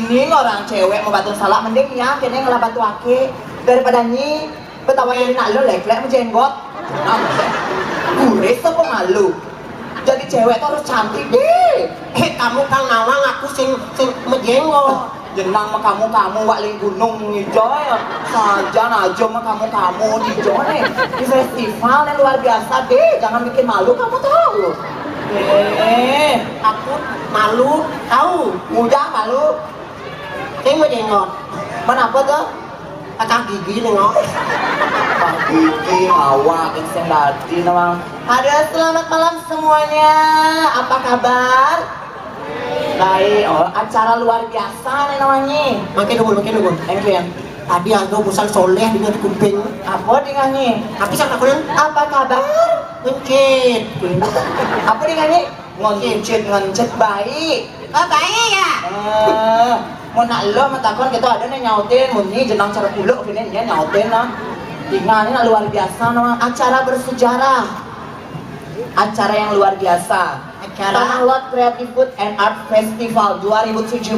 gini orang cewek mau batu salah mending ya kene ngelah batu ake daripada nyi betawa yang nak lo lek-lek menjenggot. Gures apa malu? Jadi cewek tuh harus cantik deh. Kamu Kang Nawang aku sing menjenggot. Jenang mah kamu wak ling gunung ngijoy saja aja mah kamu dijoy nih di festival yang luar biasa deh, jangan bikin malu kamu tahu. Aku malu tahu. Mudah malu. Sing menjenggot. Kenapa tuh? Kacang gigi nengok. Kang gigi awak yang dadi namang. Ada selamat malam semuanya. Apa kabar? Baik, oh, acara luar biasa nih namanya. Makin dulu. Thank you yang. Tadi aku bosan soleh dengan di kuping. Apa dengannya? Tapi sang aku Apa kabar? mencit. Apa dengannya? Ngoncet baik. Oh baik ya. Mau nak lo mentakon gitu ada nih nyautin, muni jenang cara puluk gini dia nyautin lah. Dengannya luar biasa nama acara bersejarah. Acara yang luar biasa. Tanah Lot Creative Food and Art Festival 2017.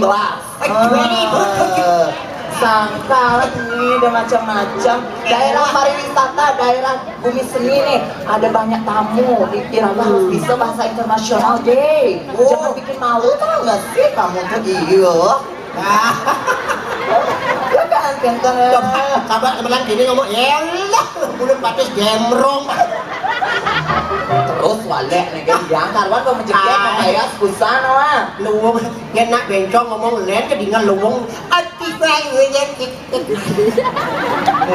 Sangka ini ada macam-macam daerah pariwisata, daerah bumi seni nih ada banyak tamu. Dikira harus bisa bahasa internasional deh. Jangan bikin malu tau gak sih kamu tuh iya. Ya kan pintar ya. Kabar teman gini ngomong yelah mulut patis gemrong. Terus walek nih kan yang karwan kok menjekek kayak kusan mah. Luwung enak bencong ngomong len kedingan luwung aktifai ngeyen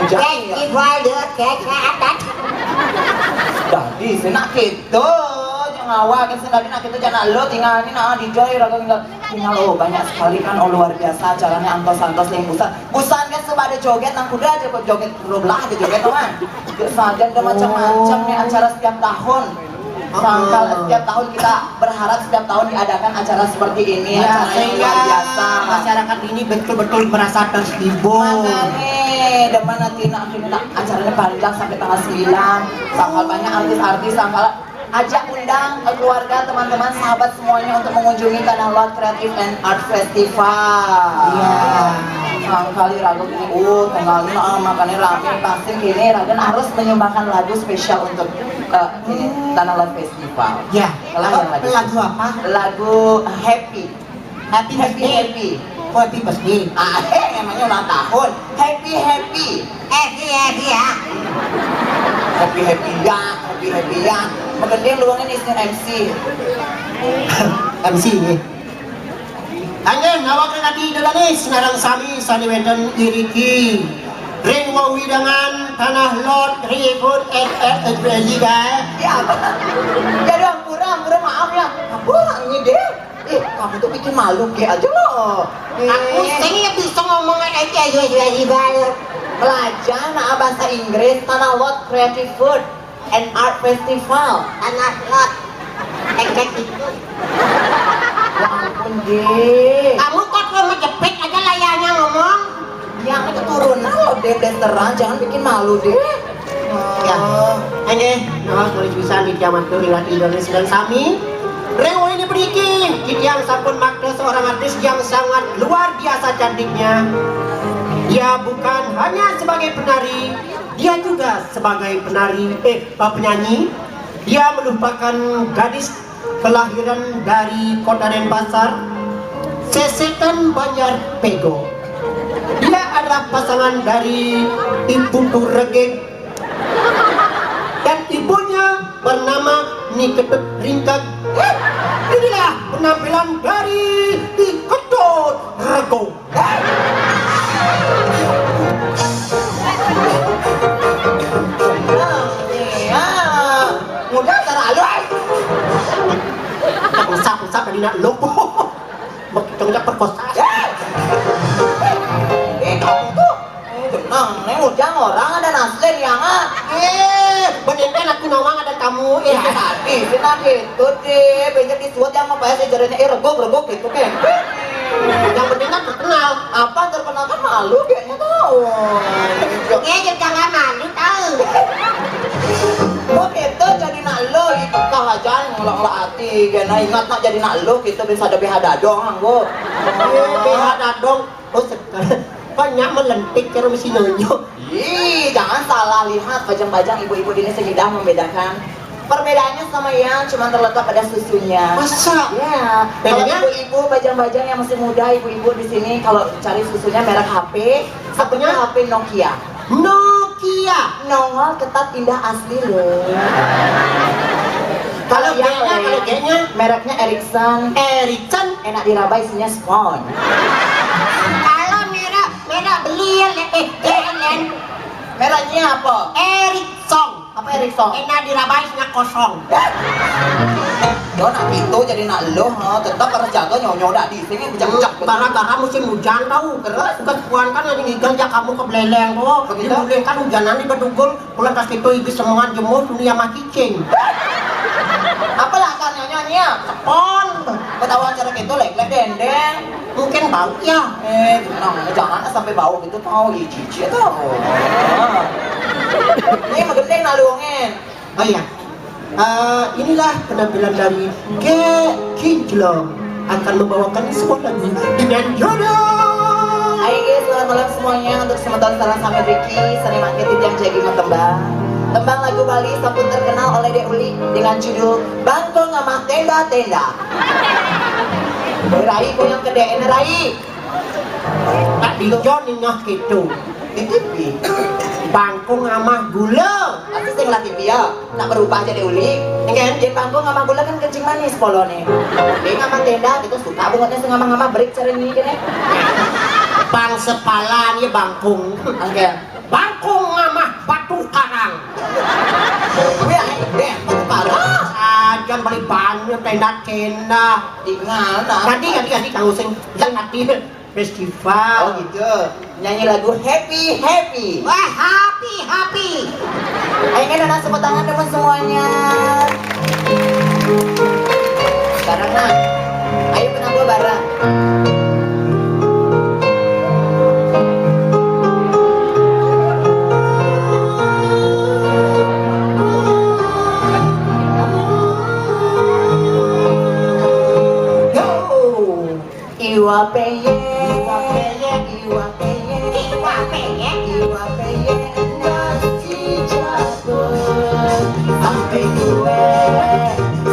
aktifai dia kayak Dadi senak gitu jangan awak kan senang nak kita jangan lo tinggal ini nah di joy raga tinggal oh banyak sekali kan oh luar biasa acaranya antos yang busan kan sebada joget nang kuda aja kok joget belah aja joget teman saja ada macam-macam nih acara setiap tahun. Sangkal setiap tahun kita berharap setiap tahun diadakan acara seperti ini ya, acara yang luar biasa masyarakat ini betul-betul merasa terhibur. Makanya depan nanti acaranya panjang sampai tanggal 9 sangkal banyak artis-artis sangkal ajak undang keluarga, teman-teman, sahabat semuanya untuk mengunjungi Tanah Lot Creative and Art Festival. Iya. Kali Ragun ini, tanggal ini makanya rame pasti kini Ragun harus menyumbangkan lagu spesial untuk ini Tanah Lot Festival. Ya. Lagu apa? Lagu Happy. Happy. Oh, happy birthday. Namanya ulang tahun. Happy ya. Happy ya. Magandang luangin isnya MC. MC ini. Angin, awak na natin dalanis, narang sami sa niwenten iriki. Ring wawidangan Tanah Lot Creative and Liga. Ya, jadi murah maaf ya. Kurang ini deh. Kamu tuh bikin malu kayak aja loh. Aku sih bisa ngomong aja Belajar nah bahasa Inggris Tanah Lot Creative Food and Art Festival. Tanah Lot Creative. Ya ampun deh. Kamu kok ngejepit aja layarnya ngomong? Yang keturunan lo deh terang, jangan bikin malu deh. Ya, ini nah boleh bisa di kiamat tuh lihat Indonesia dan Sami. Rewo ini beriki, yang sampun makna seorang artis yang sangat luar biasa cantiknya. Dia bukan hanya sebagai penari, dia juga sebagai penyanyi. Dia merupakan gadis kelahiran dari Kota Denpasar, Sesekan Banjar Pego. Dia adalah pasangan dari Ibu Turegeng dan ibunya bernama Niketut Ringkag. Inilah penampilan dari Niketut Rego. Mudah terlalu. Usap tadi nak lopo. Begitu perkosa. Kamu tuh tenang, nih ujang orang ada naslen yang bener aku nawang ada kamu tadi gitu deh, banyak disuat yang apa ya sejarahnya regok gitu kan. Yang penting kan terkenal. Apa terkenal kan malu kayaknya tahu. Jangan malu tahu. Kok itu jadi nak lo itu kah aja ngolong lah hati, karena ingat nak jadi nak lu kita bisa ada BH dadong anggo. BH dadong, oh sekarang banyak melentik cara mesti nonyo. Ih, jangan salah lihat bajang-bajang ibu-ibu di sini sudah membedakan. Perbedaannya sama yang cuma terletak pada susunya. Masa? Ya, kalau Bedanya? ibu-ibu bajang-bajang yang masih muda, ibu-ibu di sini kalau cari susunya merek HP, satunya HP Nokia. Nokia. Nongol, ketat, indah, asli loh. Kalau yang G-nya, mereknya Ericsson, Ericsson. enak diraba isinya spon. Kalau merah beli JNN. Mereknya apa? Ericsson. Apa Ericsson? Enak diraba isinya kosong. Yo nak gitu jadi nak lo, tetap harus jaga nyonya dak di sini bijak-bijak. Gara-gara musim hujan tahu, terus kesukaan kan yang ngigal ya kamu ke beleng kok. Di beleng kan hujanan di bedugul, pulang tas itu ibu semangat jemur dunia mati cing. Apalah kan nyonya? Sepon, Ketahuan cara gitu lek-lek dendeng. mungkin bau ya. Jangan sampai bau gitu tau, cici tau. Ini magandang nalungin. Oh iya, inilah penampilan dari G. Kinclong akan membawakan sebuah lagu dengan judul. Hai guys, selamat malam semuanya untuk sementara salam sama Ricky, seniman ketip yang jadi tembang. Tembang lagu Bali sampun terkenal oleh Dek Uli dengan judul Bangko Ngamah Tenda-Tenda. Rai ko yang kedek Rai. Tak dijon ingah gitu. Di TV. Bangku ngamah gula. Pasti sing latih dia, nak berubah jadi Uli. Kan jadi bangko ngamah gula kan kencing manis polone. Dia ngamah tenda itu suka bungotnya sing ngamah-ngamah break cara ini kene. Bang sepalan ya bangkung. Oke. Bangkung ngamah batu karang. Tapi ya, batu parah. Ajan beli banyak tenda-tenda. Tinggal nah. Tadi kang using nanti festival. Oh gitu. Nyanyi lagu Happy Happy. Wah, happy. Ayo kan anak sepot tangan teman semuanya. Sekarang nah. Ayo penangguh bareng. Iwa peye, nasi jatuh sampai gue,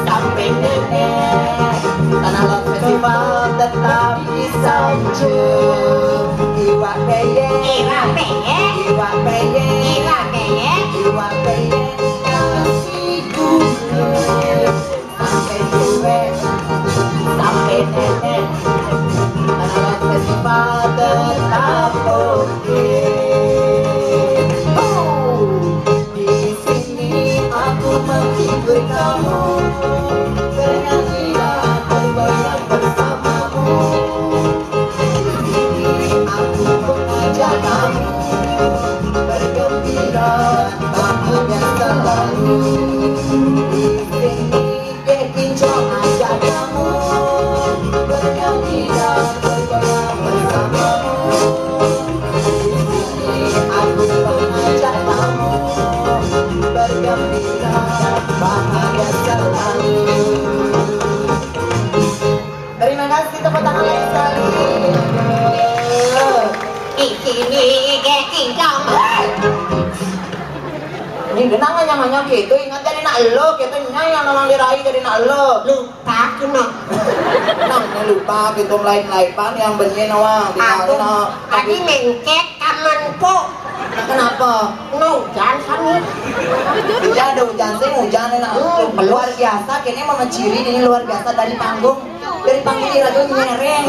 sampai nenek. Tanah Lot Festival tetap disanjung. Iwa peye, nasi gulung sampai gue, sampai nenek. Tanah Festival tetap oke. Di sini aku menghibur kamu, bernyanyi dan bergoyang bersamamu. Di sini aku mengajak kamu bergembira, bahagia selalu. Di sini Kinclong ajak kamu bernyanyi dan bergoyang bersamamu. Di sini aku mengajak kamu bergembira, bahagia selalu. Terima kasih, tepuk tangan lagi sekali. Ini genang nyanyi gitu, ingat jadi nak lo, gitu nyanyi yang nolong diraih jadi nak lo. Lupa aku no. Nang lupa gitu lain-lain pan yang benih nawang Aku tadi mengcek kamanku. Kenapa? No, jangan sangat. Hujan ada hujan sih hujan enak. Luar biasa, kayaknya mama ciri ini luar biasa dari panggung ini lagu nyereng.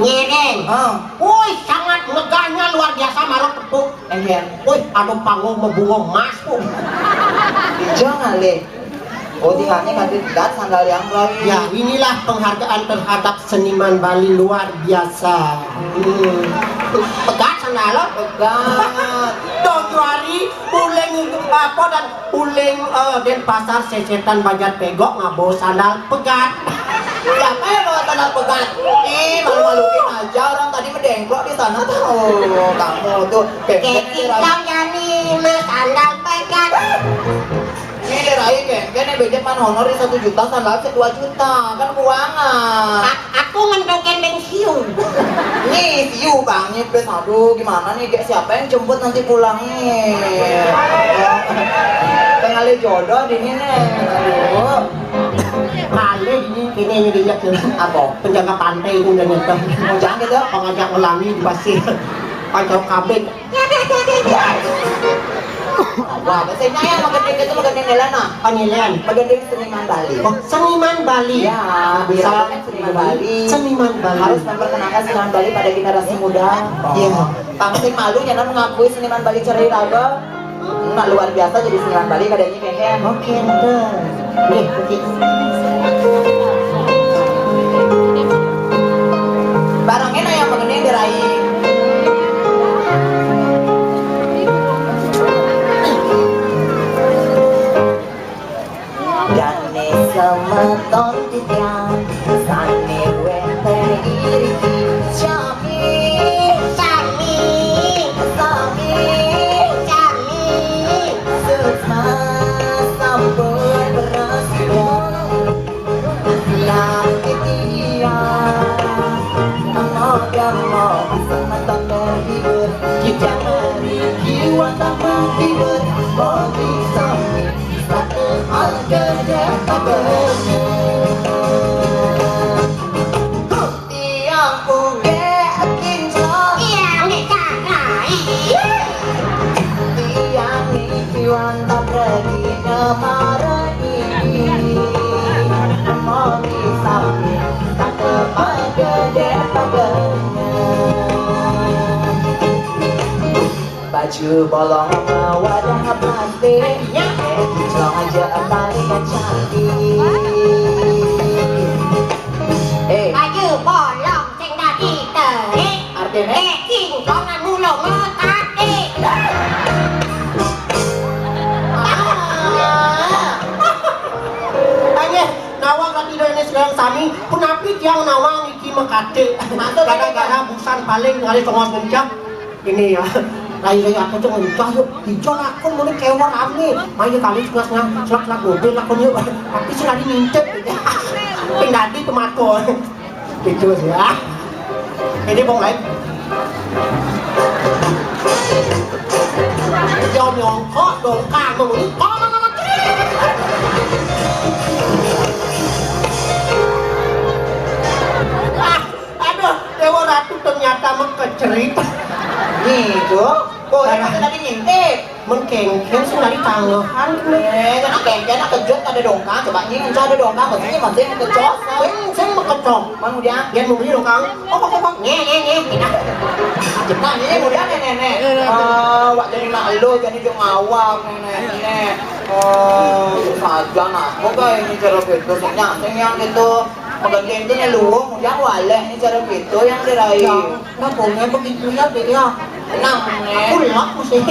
Nyereng. Woi, sangat megahnya luar biasa marah tepuk. Engger. Woi, ada panggung membungong emas pun. Jangan le. Oh tinggalnya ganti gat sandal yang lain. Ya, inilah penghargaan terhadap seniman Bali luar biasa. Pegat sandal lo. Pegat. Dojuari uleng apa dan uleng den pasar sesetan Banjar Pegok ngabo sandal pegat. Siapa yang bawa sandal pegat? Ih, malu-maluin aja orang tadi mendengklok di sana tuh. Kamu tuh Ketika jadi sandal pegat. Ini dirai kan budget man honor 1 juta sandal 2 juta kan keuangan. Aku ngendokin pensiun. Nih siu bang nyepes aduh gimana nih kayak siapa yang jemput nanti pulangnya. Tengah jodoh di sini nih. Aduh. Kali ini dia tuh Apa? penjaga pantai itu udah nyetem. Mau jangan gitu? Pengajak ulangi di pasir. Pancau kabin. Wah, biasanya yang magandang itu magandang nila na. Panilan. Magandang seniman Bali. Oh, seniman Bali. Ya, Bisa seniman Bali. Seniman Bali. Harus memperkenalkan seniman Bali pada generasi muda. Iya. Pangsing malu ya mengakui seniman Bali cerai raga. Nah, luar biasa jadi seniman Bali kadangnya kayaknya. Oke, bener. Nih, Putih. Barangnya na yang magandang diraih. Dane semeton titian sane wenten iriki Sami Sami Sami Sami Susma sampun berasian Lang titianAmo semeton terhibur Kita meriki wata menghibur Bagi sami Satu al-gede paganya Tiang uge kinclong Tiang dikakai Tiang nikiwan tak pergi nemarai Mogi sami Satu al-gede paganya Baju bolong sama wadah plastik Kinclong aja paling cantik Baju bolong sing dadi terik Artinya kinclongan mulung ngetati Tanya, nawang lagi dari sekarang sami, kenapa yang nawang iki mekate? Gara-gara busan paling kali tengah puncak ini ya. Lain aku tuh ngecah yuk, hijau lakon mulai kewan kami. Mayu kali setengah selak mobil lakon yuk, tapi sekali ngintet. Pindadi tomato, gitu sih ya. Ini bong lain. Jom nyongkok dongkang mengulik. Aduh, Dewa Ratu ternyata mengkecerit. Gitu kok yang tadi ngintip Mengkengkeng sih dari tanggahan. Karena kayaknya kejut ada dongkang coba nying ada dongkang maksudnya masih kecot Saya mengkecok. Manu dia Dia membeli dongkang. Oh, nye. Jepang ini mudah nenek wak jadi malu jadi jong awam nenek saja nak kok ini cara gitu yang gitu magandang itu na luwong yang wala ini cara gitu yang diraih Nah, pokoknya begitu ya, Dek ya. tenang Aku nih lak sih.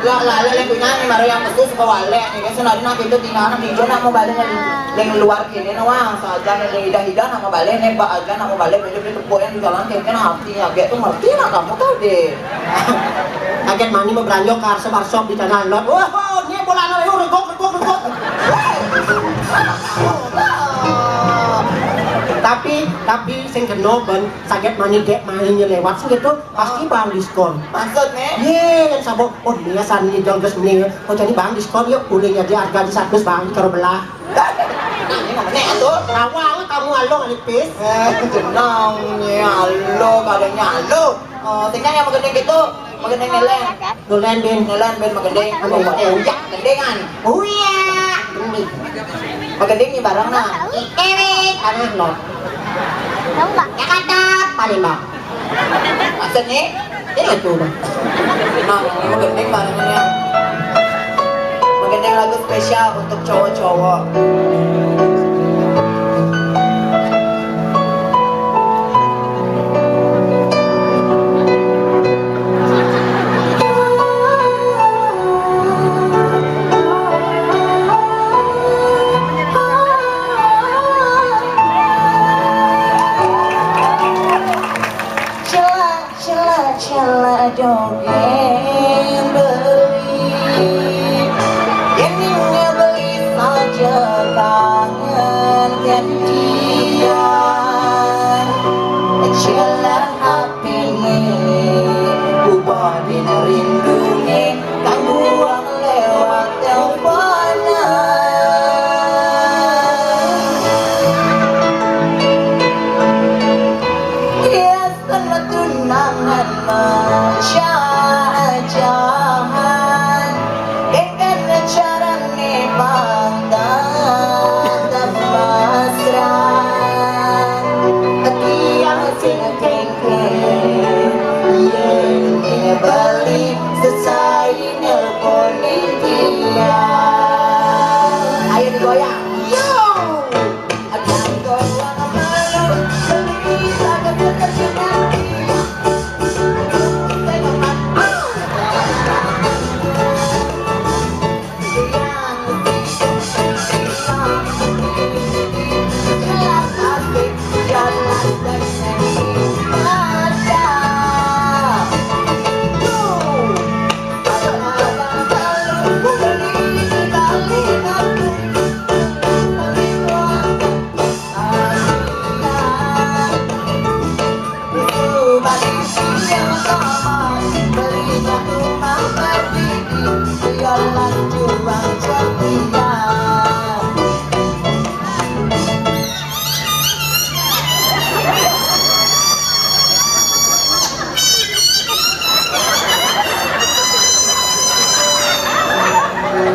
lala lang ko nga ni Maria Masus sa kawali ni kasi na dito tingnan ng video na mo bali ng luar kini na wa sa dyan ng hida na mo bali ng ba dyan na mo bali medyo dito po yan di jalan kaya na hati ya gitu ngerti na kamu tadi Kaget mani mau beranjok ke arsop di tanah lot. Wah, ini bola anak yuk, regok. Tapi sing kena ben sakit mani dek mainnya lewat sih gitu pasti bang diskon. maksudnya Yang sabuk, oh ini san ini jongges ini, oh jadi bang diskon yuk boleh jadi harga di 100 bang kalau belah. ini ngomongnya tuh Awal kamu along alipis. tenang ya halo kadangnya halo tinggal yang magandang gitu magandang nelen Dolen bin. ben magandang ano ba ya gandengan Uya. Ini magandang ni barang na itirit tanah lot. yakatap Palembang. maksudnya Ini itu bang. nah ini magandang barangan yan magandang lagu spesial untuk cowok-cowok Cela dongeng beli yang beli jangan menjahat dengan cara memandang mesra tiang sing kengkeng yang balik selesai nelponin dia. Ayo digoyang. Yo. Ada goyang malu, beli agak terkenal.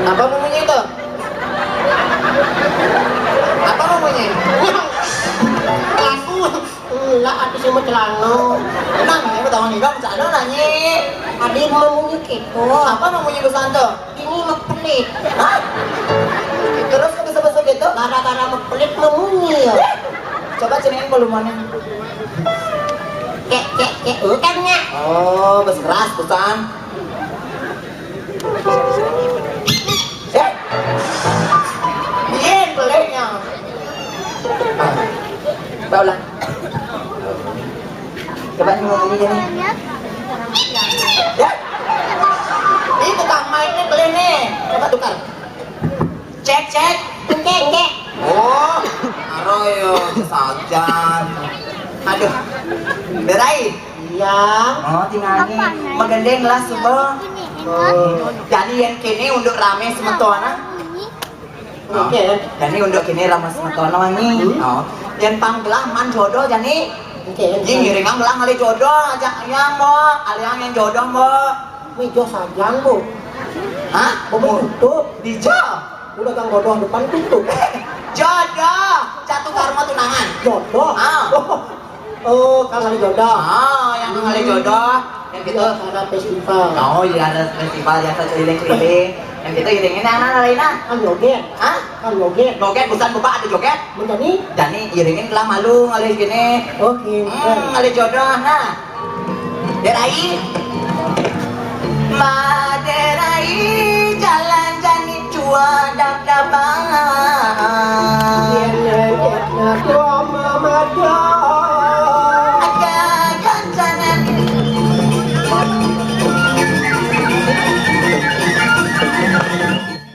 Apa ngomongnya itu? Apa ngomongnya? Aku lah ati sing celana. Nang, ini bertahun juga bercanda nanya. Adik ngomongnya gitu. Apa ngomongnya Gusanto? Ini mah pelit. Hah? Terus kok bisa masuk gitu? Gara-gara mah pelit ngomongnya. Coba ceritain volumannya. Cek, utannya. Oh, bahasa keras, bukan? Bien, peleknya. Coba ulang. Coba ngomong ini nih. Ya. Ini tukang mainnya beli nih. Coba tukar. Cek. Cek. Oh, aroyo sajan. Aduh. Berai. Iya. Oh, tinggal nih. Magandang lah subuh. Jadi yang kini untuk rame sementara. Oke. Jadi untuk kini rame sementara nih. Oh, yang panggelah man jodoh jadi. Oke. Jing ngiringan belah ngali jodoh aja yang mo, aliang yang jodoh mo. Meja sajang, Bu. Hah? Mau tutup. Dijo. Udah kang godoh depan tutup. Jodoh. Jatuh karma tunangan. Jodoh. Ah. Oh, kang kali jodoh. Oh, yang ngali jodoh. Yang gitu. Ada festival. Oh iya ada festival yang keliling-keliling. Yang gitu iringin yang mana Laina? Kan joget. Hah? Kan joget. Joget bukan buka ada joget. Menjadi. Jadi iringin kelah malu ngali gini. Oke. Ngali jodoh nah. Derai. Ma